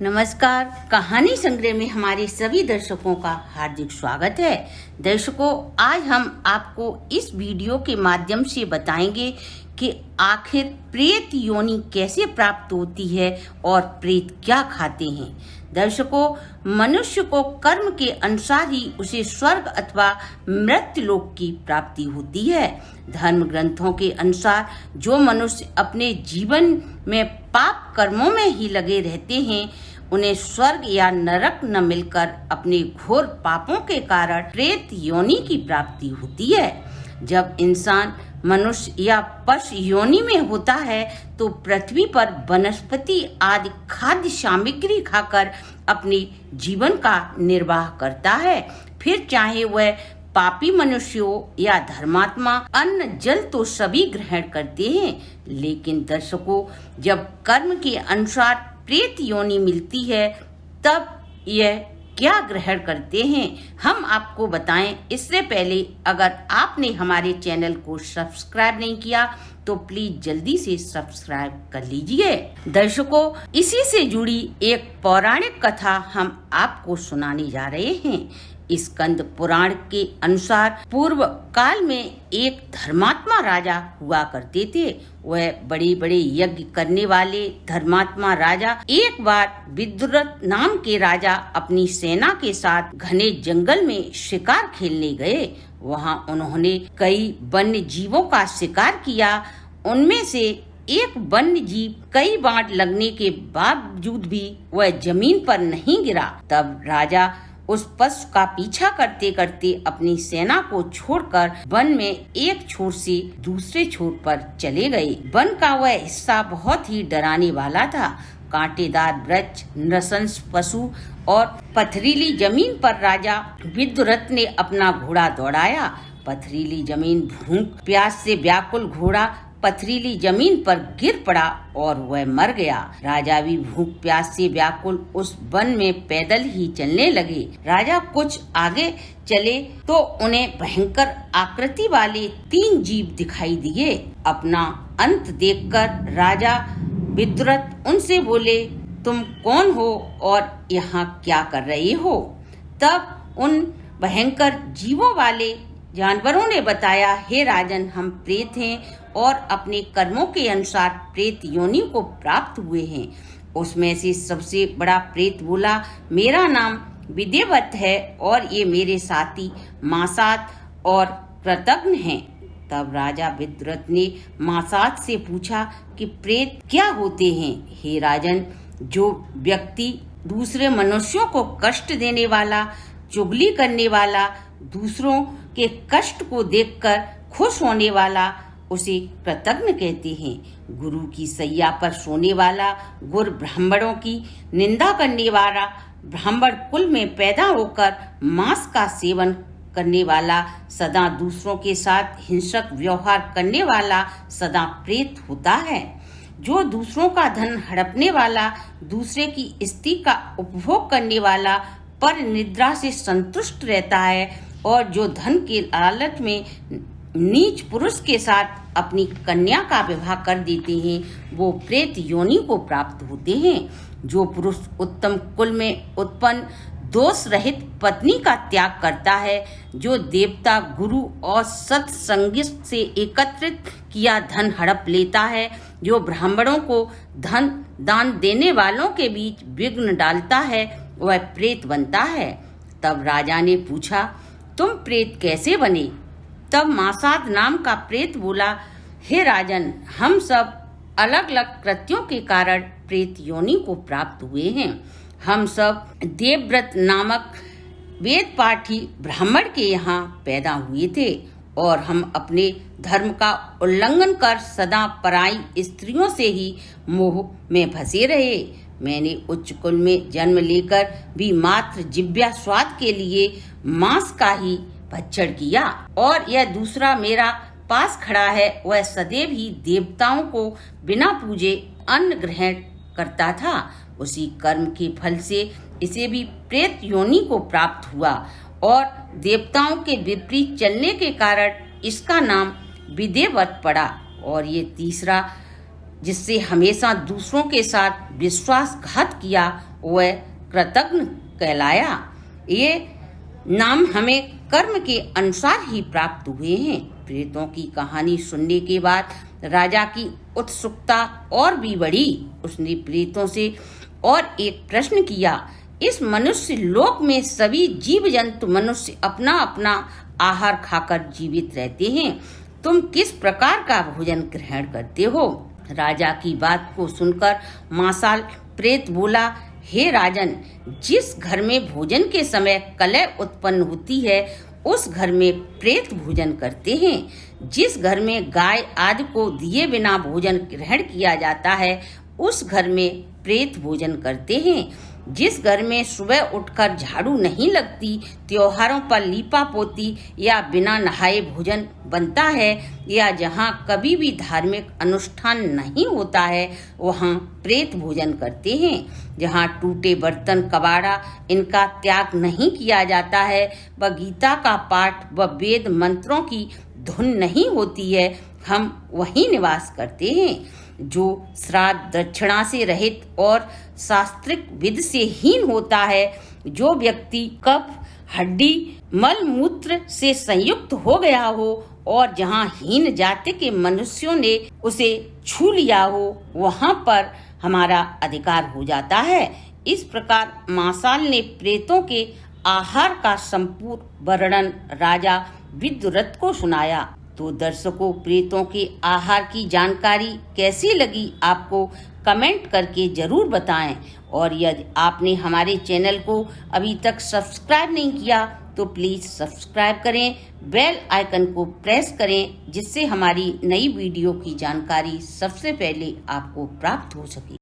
नमस्कार। कहानी संग्रह में हमारे सभी दर्शकों का हार्दिक स्वागत है। दर्शकों, आज हम आपको इस वीडियो के माध्यम से बताएंगे कि आखिर प्रेत योनि कैसे प्राप्त होती है और प्रेत क्या खाते हैं। दर्शकों, मनुष्य को कर्म के अनुसार ही उसे स्वर्ग अथवा मृत्यु लोक की प्राप्ति होती है। धर्म ग्रंथों के अनुसार जो मनुष्य अपने जीवन में पाप कर्मों में ही लगे रहते हैं, उन्हें स्वर्ग या नरक न मिलकर अपने घोर पापों के कारण प्रेत योनि की प्राप्ति होती है। जब इंसान मनुष्य या पशु योनि में होता है तो पृथ्वी पर वनस्पति आदि खाद्य सामग्री खाकर अपने जीवन का निर्वाह करता है। फिर चाहे वह पापी मनुष्य हो या धर्मात्मा, अन्न जल तो सभी ग्रहण करते हैं। लेकिन दर्शकों, जब कर्म के अनुसार प्रेत योनि मिलती है तब यह क्या ग्रहण करते हैं, हम आपको बताएं। इससे पहले अगर आपने हमारे चैनल को सब्सक्राइब नहीं किया तो प्लीज जल्दी से सब्सक्राइब कर लीजिए। दर्शकों, इसी से जुड़ी एक पौराणिक कथा हम आपको सुनाने जा रहे हैं। स्कंद पुराण के अनुसार पूर्व काल में एक धर्मात्मा राजा हुआ करते थे। वह बड़े बड़े यज्ञ करने वाले धर्मात्मा राजा एक बार विदुरथ नाम के राजा अपनी सेना के साथ घने जंगल में शिकार खेलने गए। वहां उन्होंने कई वन्य जीवों का शिकार किया। उनमें से एक वन्य जीव कई बाण लगने के बावजूद भी वह जमीन पर नहीं गिरा। तब राजा उस पशु का पीछा करते करते अपनी सेना को छोड़कर वन में एक छोर से दूसरे छोर पर चले गए। वन का वह हिस्सा बहुत ही डराने वाला था। कांटेदार वृक्ष, नृशंस पशु और पथरीली जमीन पर राजा विदुरथ ने अपना घोड़ा दौड़ाया। पथरीली जमीन भूख प्यास से व्याकुल घोड़ा पथरीली जमीन पर गिर पड़ा और वह मर गया। राजा भी भूख प्यास से व्याकुल उस वन में पैदल ही चलने लगे। राजा कुछ आगे चले तो उन्हें भयंकर आकृति वाले 3 जीव दिखाई दिए। अपना अंत देखकर राजा विदुरथ उनसे बोले, तुम कौन हो और यहाँ क्या कर रहे हो? तब उन भयंकर जीवों वाले जानवरों ने बताया, हे राजन, हम प्रेत हैं और अपने कर्मों के अनुसार प्रेत योनि को प्राप्त हुए हैं। उसमें से सबसे बड़ा प्रेत बोला, मेरा नाम विदेवत है और ये मेरे साथी मासात और कृतघ्न हैं। तब राजा विदुरथ ने मासात से पूछा कि प्रेत क्या होते हैं? हे राजन, जो व्यक्ति दूसरे मनुष्यों को कष्ट देने वाला, चुगली करने वाला, दूसरों के कष्ट को देखकर खुश होने वाला, उसे कृतघ्न कहते हैं। गुरु की सैया पर सोने वाला, गुरु ब्राह्मणों की निंदा करने वाला, ब्राह्मण कुल में पैदा होकर मांस का सेवन करने वाला, सदा दूसरों के साथ हिंसक व्यवहार करने वाला सदा प्रेत होता है। जो दूसरों का धन हड़पने वाला, दूसरे की स्त्री का उपभोग करने वाला, पर निद्रा से संतुष्ट रहता है और जो धन के लालच में नीच पुरुष के साथ अपनी कन्या का विवाह कर देते हैं, वो प्रेत योनि को प्राप्त होते हैं। जो पुरुष उत्तम कुल में उत्पन्न दोष रहित पत्नी का त्याग करता है, जो देवता, गुरु और सत्संगी से एकत्रित किया धन हड़प लेता है, जो ब्राह्मणों को धन दान देने वालों के बीच विघ्न डालता है, वह प्रेत बनता है। तब राजा ने पूछा, तुम प्रेत कैसे बने? तब मासाद नाम का प्रेत बोला, हे राजन, हम सब अलग अलग कृत्यों के कारण प्रेत योनि को प्राप्त हुए हैं। हम सब देवव्रत नामक वेद पाठी ब्राह्मण के यहाँ पैदा हुए थे और हम अपने धर्म का उल्लंघन कर सदा पराई स्त्रियों से ही मोह में फंसे रहे। मैंने उच्च कुल में जन्म लेकर भी मात्र जिह्वा स्वाद के लिए मांस का ही भक्षण किया और यह दूसरा मेरा पास खड़ा है, वह सदैव ही देवताओं को बिना पूजे अन्न ग्रहण करता था। उसी कर्म के फल से इसे भी प्रेत योनि को प्राप्त हुआ और देवताओं के विपरीत चलने के कारण इसका नाम विदेवत पड़ा। और ये तीसरा जिससे हमेशा दूसरों के साथ विश्वासघात किया, वह कृतघ्न कहलाया। ये नाम हमें कर्म के अनुसार ही प्राप्त हुए हैं। प्रेतों की कहानी सुनने के बाद राजा की उत्सुकता और भी बढ़ी। उसने प्रेतों से और एक प्रश्न किया, इस मनुष्य लोक में सभी जीव जंतु मनुष्य अपना अपना आहार खाकर जीवित रहते हैं, तुम किस प्रकार का भोजन ग्रहण करते हो? राजा की बात को सुनकर मासाल प्रेत बोला, हे राजन, जिस घर में भोजन के समय कलह उत्पन्न होती है उस घर में प्रेत भोजन करते हैं। जिस घर में गाय आदि को दिए बिना भोजन ग्रहण किया जाता है उस घर में प्रेत भोजन करते हैं। जिस घर में सुबह उठकर झाड़ू नहीं लगती, त्योहारों पर लीपा पोती या बिना नहाए भोजन बनता है, या जहाँ कभी भी धार्मिक अनुष्ठान नहीं होता है वहाँ प्रेत भोजन करते हैं। जहाँ टूटे बर्तन कबाड़ा इनका त्याग नहीं किया जाता है, व गीता का पाठ व वेद मंत्रों की धुन नहीं होती है, हम वहीं निवास करते हैं। जो श्राद्ध दक्षिणा से रहित और शास्त्रिक विधि से हीन होता है, जो व्यक्ति कफ हड्डी मल मूत्र से संयुक्त हो गया हो और जहाँ हीन जाति के मनुष्यों ने उसे छू लिया हो वहाँ पर हमारा अधिकार हो जाता है। इस प्रकार मासाल ने प्रेतों के आहार का संपूर्ण वर्णन राजा विदुरथ को सुनाया। तो दर्शकों, प्रेतों के आहार की जानकारी कैसी लगी आपको कमेंट करके जरूर बताएं। और यदि आपने हमारे चैनल को अभी तक सब्सक्राइब नहीं किया तो प्लीज सब्सक्राइब करें, बेल आइकन को प्रेस करें, जिससे हमारी नई वीडियो की जानकारी सबसे पहले आपको प्राप्त हो सके।